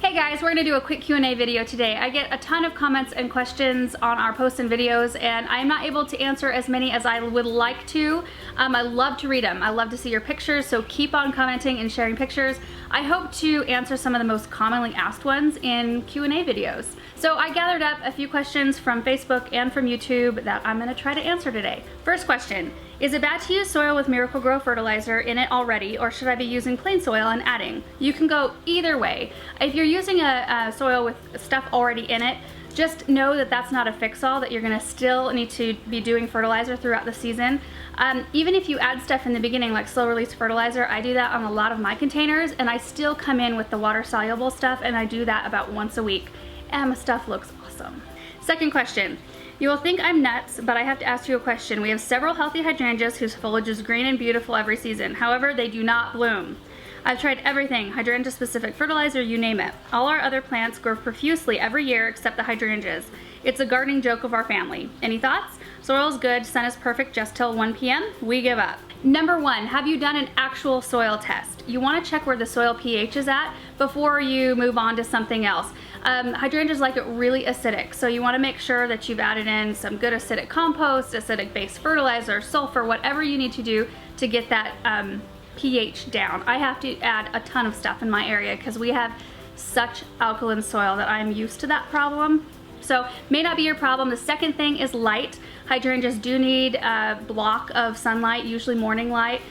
Hey guys, we're gonna do a quick Q&A video today. I get a ton of comments and questions on our posts and videos, and I'm not able to answer as many as I would like to. I love to read them. I love to see your pictures, so keep on commenting and sharing pictures. I hope to answer some of the most commonly asked ones in Q&A videos. So I gathered up a few questions from Facebook and from YouTube that I'm gonna try to answer today. First question, is it bad to use soil with Miracle-Gro fertilizer in it already, or should I be using plain soil and adding? You can go either way. If you're using a soil with stuff already in it, just know that that's not a fix-all, that you're gonna still need to be doing fertilizer throughout the season. Even if you add stuff in the beginning, like slow release fertilizer, I do that on a lot of my containers, and I still come in with the water soluble stuff, and I do that about once a week. And my stuff looks awesome. Second question. You will think I'm nuts, but I have to ask you a question. We have several healthy hydrangeas whose foliage is green and beautiful every season. However, they do not bloom. I've tried everything, hydrangea-specific fertilizer, you name it. All our other plants grow profusely every year except the hydrangeas. It's a gardening joke of our family. Any thoughts? Soil's good, sun is perfect just till 1 p.m. We give up. Number one, have you done an actual soil test? You want to check where the soil pH is at before you move on to something else. Hydrangeas like it really acidic, so you want to make sure that you've added in some good acidic compost, acidic based fertilizer, sulfur, whatever you need to do to get that pH down. I have to add a ton of stuff in my area because we have such alkaline soil that I'm used to that problem. So may not be your problem. The second thing is light. Hydrangeas do need a block of sunlight, usually morning light,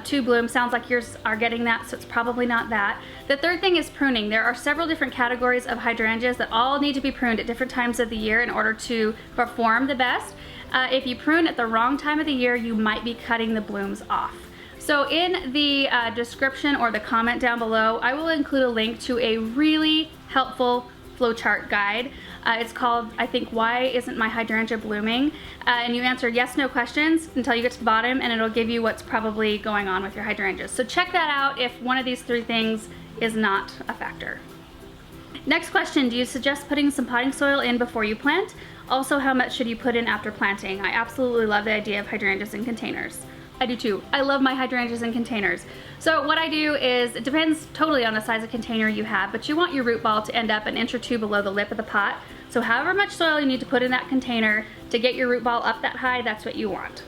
to bloom. Sounds like yours are getting that, so it's probably not that. The third thing is pruning. There are several different categories of hydrangeas that all need to be pruned at different times of the year in order to perform the best. If you prune at the wrong time of the year, you might be cutting the blooms off. So in the description or the comment down below, I will include a link to a really helpful flowchart guide. It's called, I think, Why Isn't My Hydrangea Blooming? And you answer yes, no questions until you get to the bottom, and it'll give you what's probably going on with your hydrangeas. So check that out if one of these three things is not a factor. Next question, do you suggest putting some potting soil in before you plant? Also, how much should you put in after planting? I absolutely love the idea of hydrangeas in containers. I do too. I love my hydrangeas in containers. So what I do is, it depends totally on the size of container you have, but you want your root ball to end up an inch or two below the lip of the pot. So however much soil you need to put in that container to get your root ball up that high, that's what you want.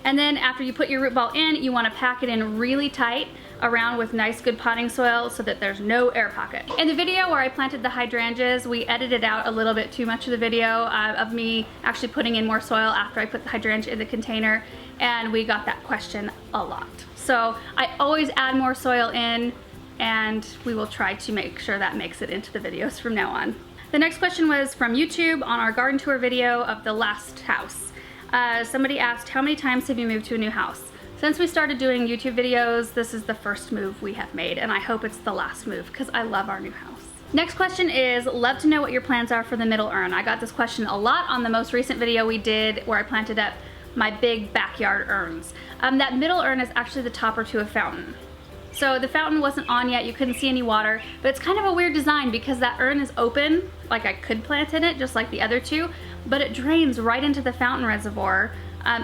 And then after you put your root ball in, you want to pack it in really tight around with nice good potting soil so that there's no air pocket. In the video where I planted the hydrangeas, we edited out a little bit too much of the video of me actually putting in more soil after I put the hydrangea in the container, and we got that question a lot. So I always add more soil in, and we will try to make sure that makes it into the videos from now on. The next question was from YouTube on our garden tour video of the last house. Somebody asked, how many times have you moved to a new house? Since we started doing YouTube videos, this is the first move we have made, and I hope it's the last move because I love our new house. Next question is, love to know what your plans are for the middle urn. I got this question a lot on the most recent video we did where I planted up my big backyard urns. That middle urn is actually the topper to a fountain. So the fountain wasn't on yet, you couldn't see any water, but it's kind of a weird design because that urn is open, like I could plant in it just like the other two, but it drains right into the fountain reservoir,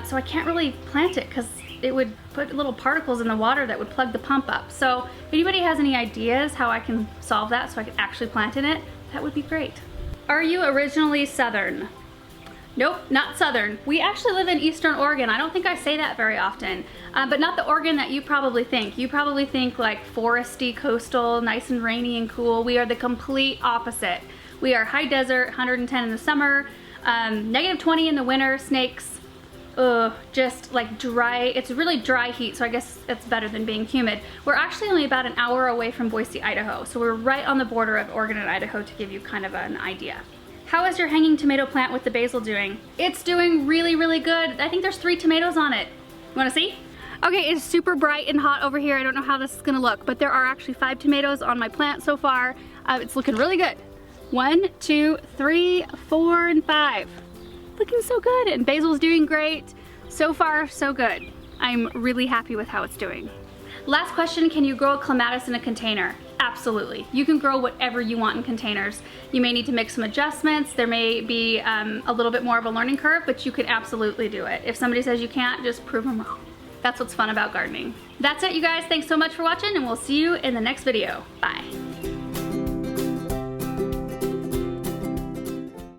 so I can't really plant it because it would put little particles in the water that would plug the pump up. So if anybody has any ideas how I can solve that so I can actually plant in it, that would be great. Are you originally Southern? Nope, not Southern. We actually live in Eastern Oregon. I don't think I say that very often, but not the Oregon that you probably think. You probably think like foresty, coastal, nice and rainy and cool. We are the complete opposite. We are high desert, 110 in the summer, negative 20 in the winter, snakes, just like dry. It's really dry heat, so I guess it's better than being humid. We're actually only about an hour away from Boise, Idaho, so we're right on the border of Oregon and Idaho to give you kind of an idea. How is your hanging tomato plant with the basil doing? It's doing really, really good. I think there's 3 tomatoes on it. You wanna see? Okay, it's super bright and hot over here. I don't know how this is gonna look, but there are actually 5 tomatoes on my plant so far. It's looking really good. 1, 2, 3, 4, and 5. Looking so good, and basil's doing great. So far, so good. I'm really happy with how it's doing. Last question, can you grow a clematis in a container? Absolutely. You can grow whatever you want in containers. You may need to make some adjustments. There may be a little bit more of a learning curve, but you can absolutely do it. If somebody says you can't, just prove them wrong. That's what's fun about gardening. That's it, you guys. Thanks so much for watching, and we'll see you in the next video. Bye.